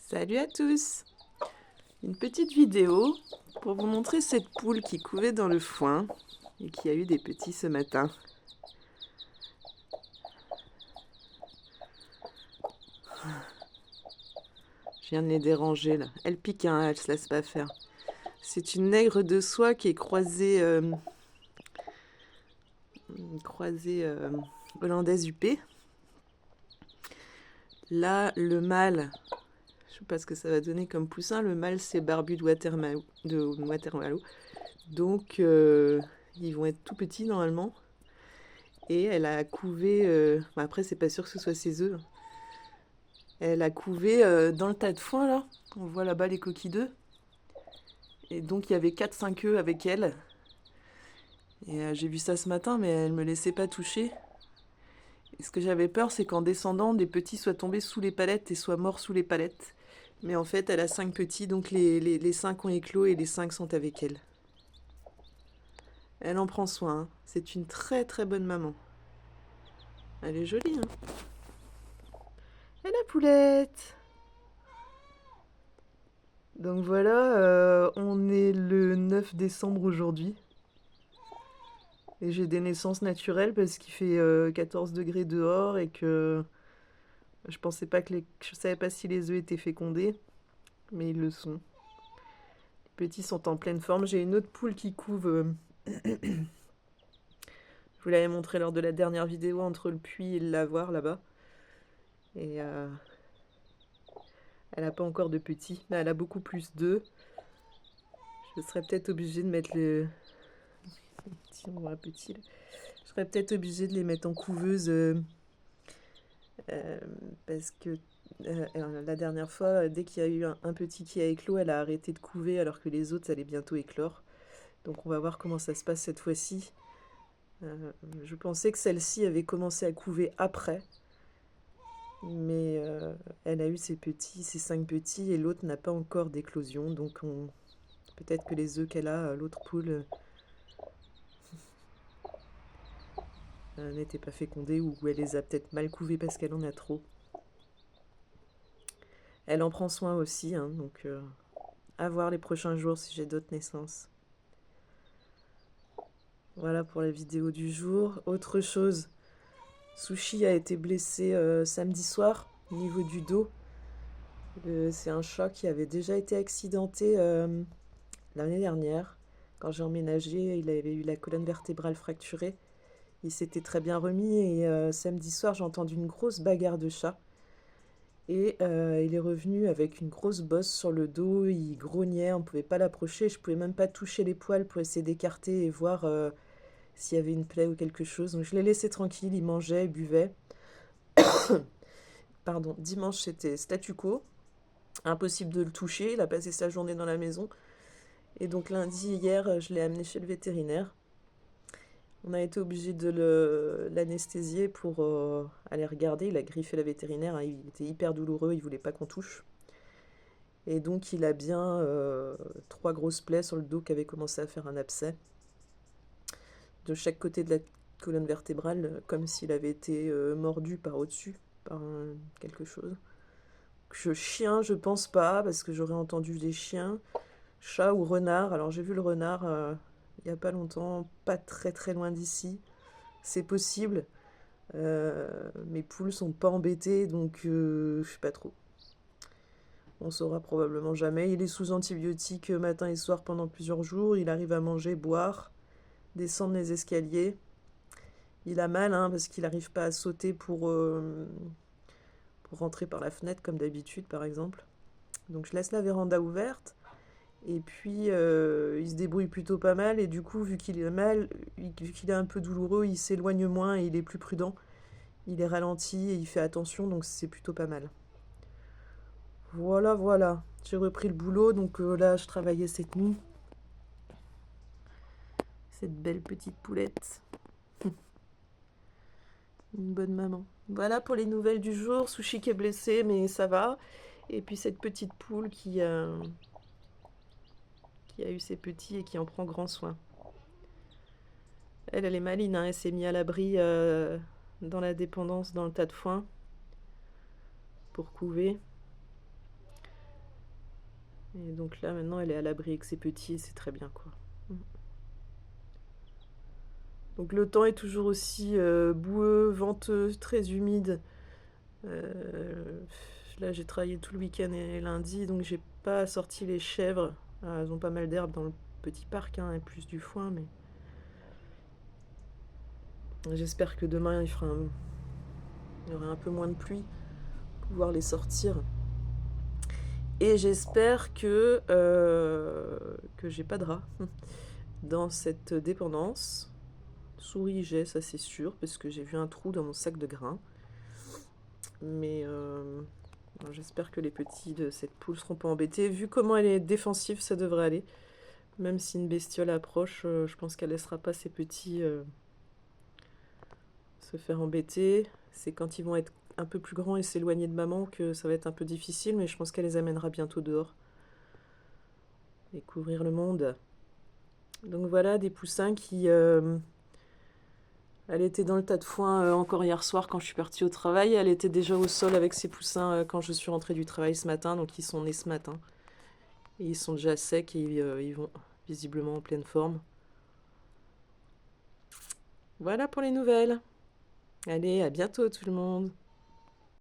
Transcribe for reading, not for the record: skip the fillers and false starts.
Salut à tous! Une petite vidéo pour vous montrer cette poule qui couvait dans le foin et qui a eu des petits ce matin. Je viens de les déranger là. Elle pique, hein, elle se laisse pas faire. C'est une nègre de soie qui est croisée, hollandaise huppée. Là, le mâle, je sais pas ce que ça va donner comme poussin. Le mâle, c'est Barbu de Watermaloo. Donc, ils vont être tout petits normalement. Et elle a couvé. Après, c'est pas sûr que ce soit ses œufs. Elle a couvé dans le tas de foin là. On voit là-bas les coquilles d'œufs. Et donc, il y avait 4-5 œufs avec elle. Et j'ai vu ça ce matin, mais elle me laissait pas toucher. Et ce que j'avais peur, c'est qu'en descendant, des petits soient tombés sous les palettes et soient morts sous les palettes. Mais en fait, elle a 5 petits, donc les 5 ont éclos et les 5 sont avec elle. Elle en prend soin, hein. C'est une très très bonne maman. Elle est jolie, hein. Et la poulette! Donc voilà, on est le 9 décembre aujourd'hui. Et j'ai des naissances naturelles parce qu'il fait 14 degrés dehors et que je savais pas si les œufs étaient fécondés, mais ils le sont. Les petits sont en pleine forme. J'ai une autre poule qui couve. Je vous l'avais montré lors de la dernière vidéo entre le puits et le lavoir là-bas. Et elle n'a pas encore de petits. Là, elle a beaucoup plus d'œufs. Je serais peut-être obligée de mettre le. Si on voit un petit. Là. Je serais peut-être obligée de les mettre en couveuse parce que la dernière fois, dès qu'il y a eu un petit qui a éclos, elle a arrêté de couver alors que les autres allaient bientôt éclore. Donc on va voir comment ça se passe cette fois-ci. Je pensais que celle-ci avait commencé à couver après, mais elle a eu ses 5 petits, et l'autre n'a pas encore d'éclosion, donc peut-être que les œufs qu'elle a, l'autre poule, n'étaient pas fécondés, ou elle les a peut-être mal couvés parce qu'elle en a trop. Elle en prend soin aussi, hein, donc à voir les prochains jours si j'ai d'autres naissances. Voilà pour la vidéo du jour. Autre chose, Sushi a été blessé samedi soir au niveau du dos. C'est un chat qui avait déjà été accidenté l'année dernière. Quand j'ai emménagé, il avait eu la colonne vertébrale fracturée. Il s'était très bien remis et samedi soir, j'ai entendu une grosse bagarre de chat. Et il est revenu avec une grosse bosse sur le dos, il grognait, on ne pouvait pas l'approcher, je ne pouvais même pas toucher les poils pour essayer d'écarter et voir s'il y avait une plaie ou quelque chose. Donc je l'ai laissé tranquille, il mangeait, il buvait. Pardon, dimanche c'était statu quo, impossible de le toucher, il a passé sa journée dans la maison. Et donc lundi, hier, je l'ai amené chez le vétérinaire. On a été obligé de l'anesthésier pour aller regarder. Il a griffé la vétérinaire, hein. Il était hyper douloureux, il voulait pas qu'on touche. Et donc il a bien 3 grosses plaies sur le dos qui avaient commencé à faire un abcès. De chaque côté de la colonne vertébrale, comme s'il avait été mordu par au-dessus, par quelque chose. Chien, je pense pas, parce que j'aurais entendu des chiens. Chat ou renard. Alors j'ai vu le renard il n'y a pas longtemps, pas très très loin d'ici. C'est possible. Mes poules sont pas embêtées, donc je sais pas trop. On saura probablement jamais. Il est sous antibiotiques matin et soir pendant plusieurs jours. Il arrive à manger, boire, descendre les escaliers. Il a mal, hein, parce qu'il n'arrive pas à sauter pour rentrer par la fenêtre comme d'habitude, par exemple. Donc je laisse la véranda ouverte. Et puis, il se débrouille plutôt pas mal. Et du coup, vu qu'il est mal, vu qu'il est un peu douloureux, il s'éloigne moins et il est plus prudent. Il est ralenti et il fait attention, donc c'est plutôt pas mal. Voilà, voilà. J'ai repris le boulot, donc là, je travaillais cette nuit. Cette belle petite poulette. Une bonne maman. Voilà pour les nouvelles du jour. Sushi qui est blessé, mais ça va. Et puis cette petite poule qui a eu ses petits et qui en prend grand soin. Elle est maline, hein. Elle s'est mise à l'abri dans la dépendance, dans le tas de foin, pour couver. Et donc là, maintenant, elle est à l'abri avec ses petits et c'est très bien, quoi. Mm. Donc le temps est toujours aussi boueux, venteux, très humide. Euh, Là, j'ai travaillé tout le week-end et lundi, donc j'ai pas sorti les chèvres. Ah, elles ont pas mal d'herbe dans le petit parc, hein, et plus du foin, mais j'espère que demain il y aura un peu moins de pluie pour pouvoir les sortir. Et j'espère que j'ai pas de rats dans cette dépendance. Souris, j'ai, ça c'est sûr, parce que j'ai vu un trou dans mon sac de grains. Mais j'espère que les petits de cette poule seront pas embêtés. Vu comment elle est défensive, ça devrait aller. Même si une bestiole approche, je pense qu'elle laissera pas ses petits se faire embêter. C'est quand ils vont être un peu plus grands et s'éloigner de maman que ça va être un peu difficile, mais je pense qu'elle les amènera bientôt dehors. Découvrir le monde. Donc voilà, des poussins qui... elle était dans le tas de foin encore hier soir quand je suis partie au travail. Elle était déjà au sol avec ses poussins quand je suis rentrée du travail ce matin, donc ils sont nés ce matin. Et ils sont déjà secs et ils vont visiblement en pleine forme. Voilà pour les nouvelles. Allez, à bientôt tout le monde.